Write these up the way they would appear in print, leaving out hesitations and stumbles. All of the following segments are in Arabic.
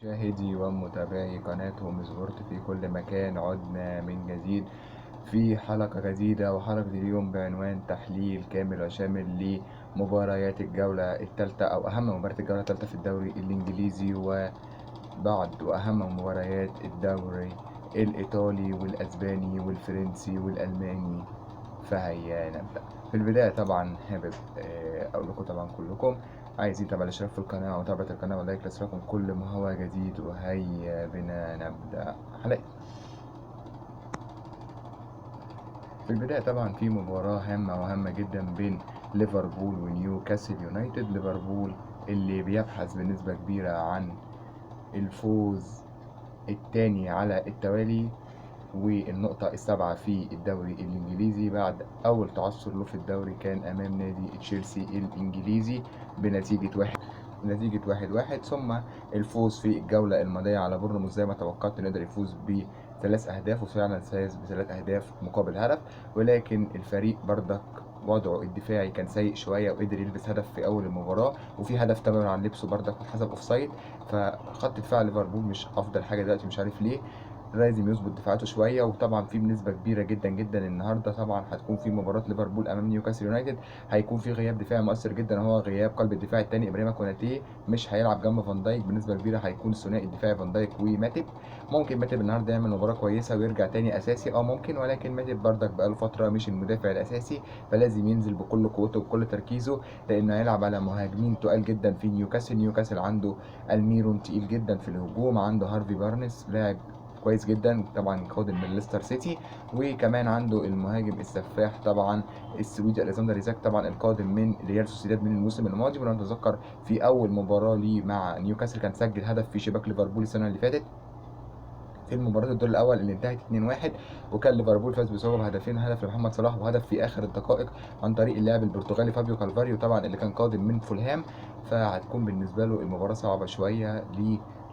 مشاهدي ومتابعي قناة هوم سبورت في كل مكان، عدنا من جديد في حلقة جديدة، وحلقة اليوم بعنوان تحليل كامل وشامل لمباريات الجولة الثالثة أو أهم مباريات الجولة الثالثة في الدوري الإنجليزي وأهم مباريات الدوري الإيطالي والأسباني والفرنسي والألماني. فهيا نبدأ. في البداية طبعا حابب أقول لكم طبعا كلكم عايزين طبعا الاشتراك في القناة ومتابعة القناة ولايك لإصداركم كل ما هو جديد. وهيا بنا نبدأ حلقة. في البداية طبعا في مباراة هامة وهامة جدا بين ليفربول ونيوكاسل يونايتد. ليفربول اللي بيبحث بنسبة كبيرة عن الفوز الثاني على التوالي والنقطة السابعة في الدوري الإنجليزي بعد أول تعثر له في الدوري كان أمام نادي تشيلسي الإنجليزي بنتيجة 1-1، ثم الفوز في الجولة الماضية على بورنموث زي ما توقعت إنه يقدر يفوز بثلاث أهداف، وفعلا فاز بثلاث أهداف مقابل هدف. ولكن الفريق بردك وضعه الدفاعي كان سيء شويه وقدر يلبس هدف في اول المباراه، وفي هدف تمر عن لبسه بردك واتحسب اوفسايد. فخط دفاع ليفربول مش افضل حاجه دلوقتي، مش عارف ليه. لازم يظبط دفاعاته شويه. وطبعا في بنسبه كبيره جدا جدا النهارده طبعا هتكون في مباراه ليفربول امام نيوكاسل يونايتد، هيكون في غياب دفاعي مؤثر جدا، هو غياب قلب الدفاع الثاني ابراهيم كوناتي. مش هيلعب جنب فان دايك، بنسبه كبيره هيكون الثنائي الدفاعي فان دايك وماتب. ممكن ماتب النهارده يعمل مباراه كويسه ويرجع تاني اساسي، ممكن، ولكن ماتب بردك بقاله فتره مش المدافع الاساسي، فلازم ينزل بكل قوته وبكل تركيزه، لانه هيلعب على مهاجمين تقال جدا في نيوكاسل. نيوكاسل عنده الميرون تقيل جدا في الهجوم، عنده هارفي بارنس لاعب كويس جدا طبعا قادم من ليستر سيتي، وكمان عنده المهاجم السفاح طبعا السويدي الكسندر ايزاك طبعا القادم من ريال سوسيداد من الموسم الماضي. ولو نتذكر في اول مباراه ليه مع نيوكاسل كان سجل هدف في شباك ليفربول السنه اللي فاتت في مباراة الدور الأول اللي انتهت 2-1، وكان ليفربول فاز بصعوبة بهدفين، هدف لمحمد صلاح وهدف في آخر الدقائق عن طريق اللاعب البرتغالي فابيو كالفاريو طبعا اللي كان قادم من فولهام. فهتكون بالنسبة له المباراة صعبة شوية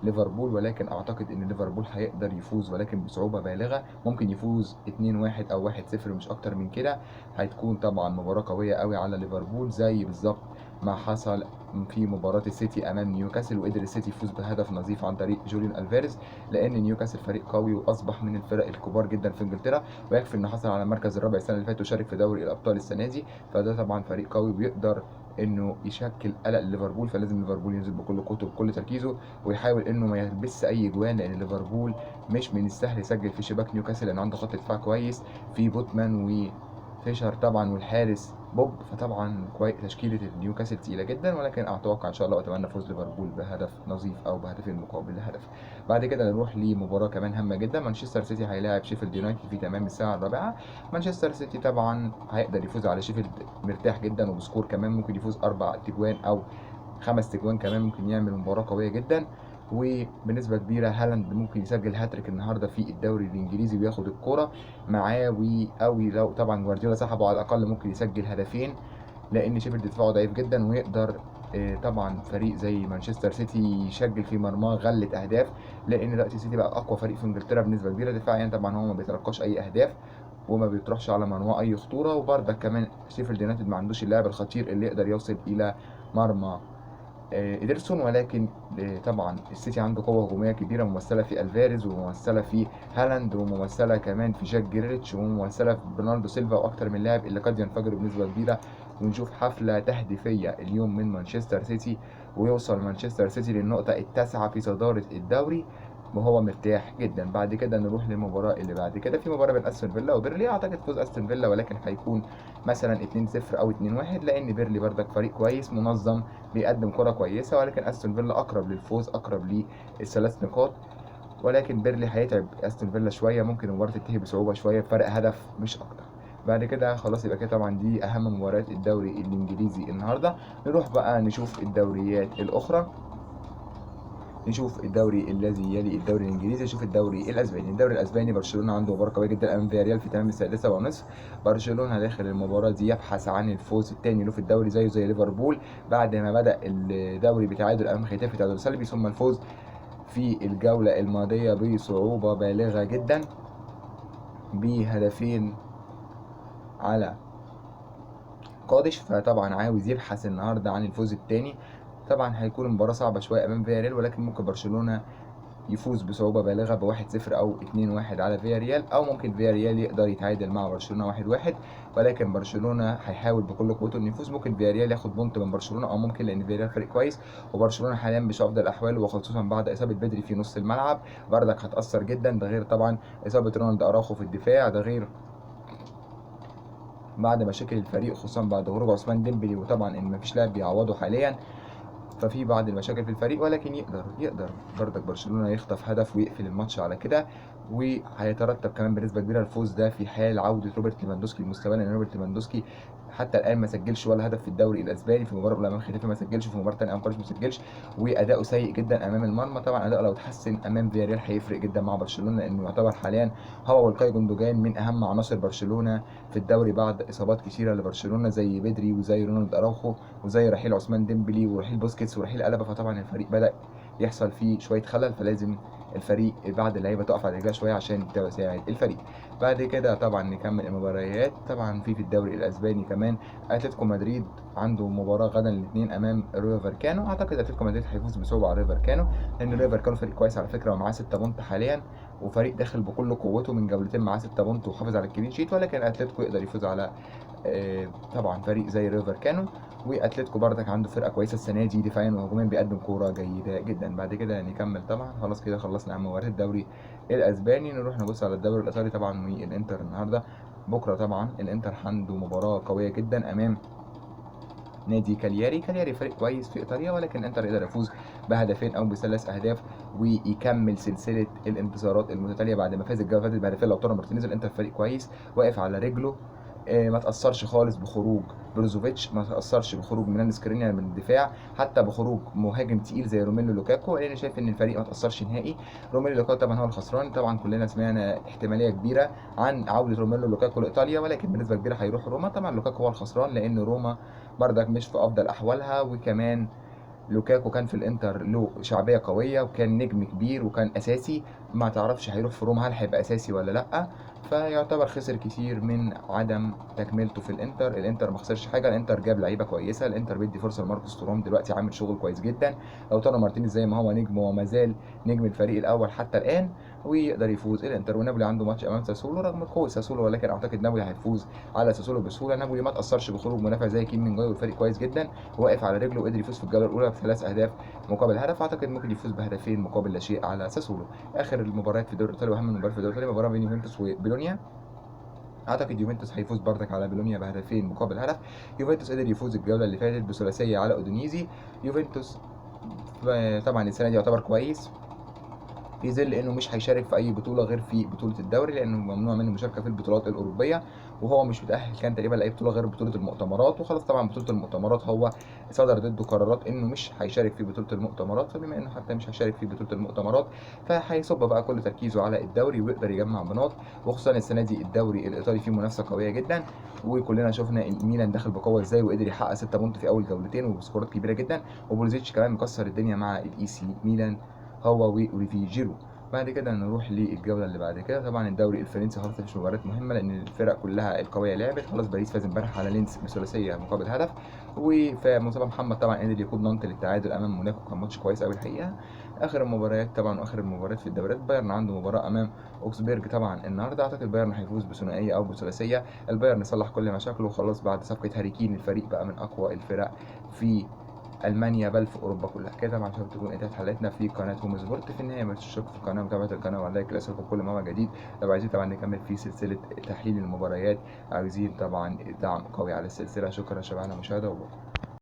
ليفربول، ولكن أعتقد إن ليفربول هيقدر يفوز ولكن بصعوبة بالغة، ممكن يفوز 2-1 أو 1-0 مش أكتر من كده. هتكون طبعا مباراة قوية قوي على ليفربول زي بالظبط ما حصل في مباراة السيتي أمام نيوكاسل، وقدر السيتي يفوز بهدف نظيف عن طريق جوليان ألفاريز، لان نيوكاسل فريق قوي واصبح من الفرق الكبار جدا في انجلترا، ويكفي انه حصل على المركز الرابع السنه اللي فاتت وشارك في دوري الابطال السنه دي. فده طبعا فريق قوي ويقدر انه يشكل قلق ليفربول، فلازم ليفربول ينزل بكل قوته وبكل تركيزه ويحاول انه ما يلبسش اي جوان، لان ليفربول مش من السهل يسجل في شباك نيوكاسل لان عنده خط دفاع كويس في بوتمان وفيشر طبعا والحارس بوب. فطبعا كويس تشكيله نيوكاسل تقيله جدا، ولكن اتوقع ان شاء الله واتمنى فوز ليفربول بهدف نظيف او بهدفين مقابل هدف. بعد كده نروح لمباراة كمان هامة جدا، مانشستر سيتي هيلاعب شيفيلد يونايتد في تمام الساعة الرابعة. مانشستر سيتي طبعا هيقدر يفوز على شيفيلد مرتاح جدا وبسكور كمان، ممكن يفوز 4 تجوان أو 5 تجوان كمان، ممكن يعمل مباراة قوية جدا. وبنسبة كبيرة هالاند ممكن يسجل هاتريك النهارده في الدوري الإنجليزي وياخد الكرة معاه، أوي لو طبعا جوارديولا سحبه على الأقل ممكن يسجل هدفين، لان شيفيلد دفاعه ضعيف جدا ويقدر طبعا فريق زي مانشستر سيتي يسجل في مرماه غلة اهداف، لان دلوقتي السيتي بقى اقوى فريق في انجلترا بنسبه كبيره دفاعيا. طبعا هو ما بيتلقاش اي اهداف وما بيطرحش على مرماه اي خطوره، وبرضك كمان شيفيلد يونايتد ما عندوش اللاعب الخطير اللي يقدر يوصل الى مرمى إيدرسون. ولكن طبعا السيتي عنده قوة هجومية كبيرة ممثلة في ألفاريز وممثلة في هالاند وممثلة كمان في جاك جريتش وممثلة في برناردو سيلفا وأكتر من لاعب اللي قد ينفجروا بنسبة كبيرة، ونشوف حفلة تهديفية اليوم من مانشستر سيتي، ويوصل مانشستر سيتي للنقطة التاسعة في صدارة الدوري وهو مرتاح جدا. بعد كده نروح للمباراة اللي بعد كده، في مباراة بين استون فيلا وبيرلي، اعتقد فوز استون فيلا ولكن هيكون مثلا 2-0 او 2-1، لان بيرلي بردك فريق كويس منظم بيقدم كرة كويسة، ولكن استون فيلا اقرب للفوز اقرب للثلاث نقاط. ولكن بيرلي هيتعب استون فيلا شوية، ممكن المباراة تنتهي بصعوبة شوية بفرق هدف مش اكتر. بعد كده خلاص يبقى كده طبعا دي اهم مباريات الدوري الانجليزي النهارده. نروح بقى نشوف الدوريات الاخرى، نشوف الدوري الذي يلي الدوري الانجليزي، نشوف الدوري الاسباني. الدوري الاسباني برشلونه عنده مباراه قويه جدا امام فياريال في تمام السادسه ونصف. برشلونه داخل المباراه دي يبحث عن الفوز الثاني له في الدوري زيه زي ليفربول، بعد ما بدا الدوري بتعادل امام ختافي تعادل سلبي، ثم الفوز في الجوله الماضيه بصعوبه بالغه جدا بهدفين على قادش. فطبعا عاوز يبحث النهارده عن الفوز الثاني طبعا هيكون المباراة صعبة شوية أمام فياريال، ولكن ممكن برشلونة يفوز بصعوبة بالغة ب1-0 أو 2-1 على فياريال، أو ممكن فياريال يقدر يتعادل مع برشلونة 1-1، ولكن برشلونة هيحاول بكل قوته إنه يفوز. ممكن فياريال ياخد بونت من برشلونة، أو ممكن، لأن فياريال فريق كويس وبرشلونة حاليا مش في أفضل أحواله، وخصوصا بعد إصابة بدري في نص الملعب بردك هتأثر جدا. ده غير طبعا إصابة رونالد أراخو في الدفاع، ده غير بعد مشاكل الفريق خصوصا بعد خروج عثمان ديمبلي، وطبعا ان مفيش لاعب بيعوضه حاليا، ففي بعض المشاكل في الفريق، ولكن يقدر برضك برشلونة يخطف هدف ويقفل الماتش على كده. وهيترتب كمان بنسبة كبيرة الفوز ده في حال عودة روبرت ليفاندوسكي لمستواه، لأن روبرت ليفاندوسكي حتى الآن ما سجلش ولا هدف في الدوري الأسباني. في المباراة الأولى أمام ختافي ما سجلش، في مباراة تانية أمام كارش ما سجلش، وأداؤه سيء جدا أمام المرمى. طبعا أداؤه لو اتحسن أمام فياريال هيفرق جدا مع برشلونة، لأنه يعتبر حاليا هو والكاي جوندوجان من أهم عناصر برشلونة في الدوري بعد إصابات كثيرة لبرشلونة زي بدري وزي رونالد أراوخو وزي رحيل عثمان ديمبلي ورحيل بوسكيتس ورحيل ألابا. فطبعا الفريق بدأ يحصل فيه شوية خلل، فلازم الفريق بعد اللعيبة تقف على رجلها شوية عشان تساعد الفريق. بعد كده طبعا نكمل المباريات. طبعا في الدوري الأسباني كمان أتلتيكو مدريد عنده مباراة غدا الاثنين أمام ريو فالكانو. أعتقد أتلتيكو مدريد هيفوز بصعوبة على ريو فالكانو، لأن ريو فالكانو فريق كويس على فكرة ومعاه 6 بونت حاليا، وفريق داخل بكل قوته من جولتين معاه 6 بونت وحافظ على الكلين شيت. ولكن أتلتيكو يقدر يفوز على طبعا فريق زي ريفر كانو. واتلتيكو بردك عنده فرقه كويسه السنه دي دفاعيا وهجوميا، بيقدم كوره جيده جدا. بعد كده نكمل طبعا، خلاص كده خلصنا عن مباراه الدوري الاسباني. نروح نبص على الدوري الايطالي طبعا والانتر النهارده. بكره طبعا الانتر عنده مباراه قويه جدا امام نادي كالياري. كالياري فريق كويس في ايطاليا، ولكن الانتر يقدر يفوز بهدفين او بثلاث اهداف ويكمل سلسله الانتصارات المتتاليه بعد ما فاز الجوله اللي فاتت بهدفين لوتارو مارتينيز. الانتر فريق كويس واقف على رجله، ما تاثرش خالص بخروج بروزوفيتش، ما تاثرش بخروج ميلان سكرينيار من الدفاع، حتى بخروج مهاجم تقيل زي روميلو لوكاكو. انا شايف ان الفريق ما تاثرش نهائي. روميلو لوكاكو طبعا هو الخسران. طبعا كلنا سمعنا احتماليه كبيره عن عوده روميلو لوكاكو لايطاليا، ولكن بنسبه كبيره هيروح روما. طبعا لوكاكو هو الخسران لان روما بردك مش في افضل احوالها، وكمان لوكاكو كان في الانتر له شعبيه قويه وكان نجم كبير وكان اساسي. ما تعرفش هيروح في روما هل هيبقى اساسي ولا لا، فيعتبر خسر كتير من عدم تكملته في الانتر. الانتر ما خسرش حاجه، الانتر جاب لعيبه كويسه، الانتر بيدي فرصه لماركوس تورام دلوقتي عامل شغل كويس جدا. لوتارو مارتينيز زي ما هو نجم وما زال نجم الفريق الاول حتى الان، ويقدر يفوز الانتر. ونابولي عنده ماتش امام ساسولو رغم قوه ساسولو، ولكن اعتقد نابولي هيفوز على ساسولو بسهوله. نابولي ما تاثرش بخروج مدافع زي كيم من جوي، والفريق كويس جدا واقف على رجله وقدر يفوز في الجوله الاولى بثلاث اهداف مقابل هدف. اعتقد ممكن يفوز بهدفين مقابل لا شيء على ساسولو. اخر المباريات في الدوري الايطالي واهم المباريات في الدوري الايطالي مباراه بين يوفنتوس وبيلونيا. اعتقد يوفنتوس هيفوز بردك على بيلونيا بهدفين مقابل هدف. يوفنتوس قدر يفوز الجوله اللي فاتت بثلاثيه على اودينيزي. يوفنتوس طبعا السنه دي يعتبر كويس في ظل انه مش هيشارك في اي بطوله غير في بطوله الدوري، لانه ممنوع منه المشاركه في البطولات الاوروبيه، وهو مش متاهل كان تقريبا لاي بطوله غير بطوله المؤتمرات. وخلاص طبعا بطوله المؤتمرات هو صدر ضده قرارات انه مش هيشارك في بطوله المؤتمرات، فبما انه حتى مش هيشارك في بطوله المؤتمرات فهيصب بقى كل تركيزه على الدوري ويقدر يجمع بنقاط. وخصوصا السنه دي الدوري الايطالي فيه منافسه قويه جدا، وكلنا شفنا الميلان دخل بقوه ازاي وقدر يحقق 6 بونت في اول جولتين وبسكورات كبيره جدا، وبوليزيتش كمان مكسر الدنيا مع الاي سي ميلان هو واوليفي جيرو. بعد كده نروح للجوله اللي بعد كده. طبعا الدوري الفرنسي خلاص مفيش مباريات مهمه لان الفرق كلها القويه لعبت. خلاص باريس فاز امبارح على لينز بثلاثيه مقابل هدف، ومصطفى محمد طبعا قدر يقود نانت للتعادل امام موناكو، كان ماتش كويس قوي الحقيقه. اخر المباريات طبعا واخر المباريات في الدوريات، بايرن عنده مباراه امام اوكسبيرج طبعا النهارده. اعتقد بايرن هيفوز بثنائيه او بثلاثيه. البايرن صلح كل مشاكله وخلاص بعد صفقه هاري كين، الفريق بقى من اقوى الفرق في المانيا بل في اوروبا كلها. كده طبعا عشان تكون انتهت حلقتنا في قناه هوم سبورت. في النهايه ما تنسوش في القناه متابعه القناه ولايك لاسفل كل ما هو جديد. لو عايزين طبعا نكمل في سلسله تحليل المباريات، عايزين طبعا دعم قوي على السلسله. شكرا يا شباب على المشاهده وبكره.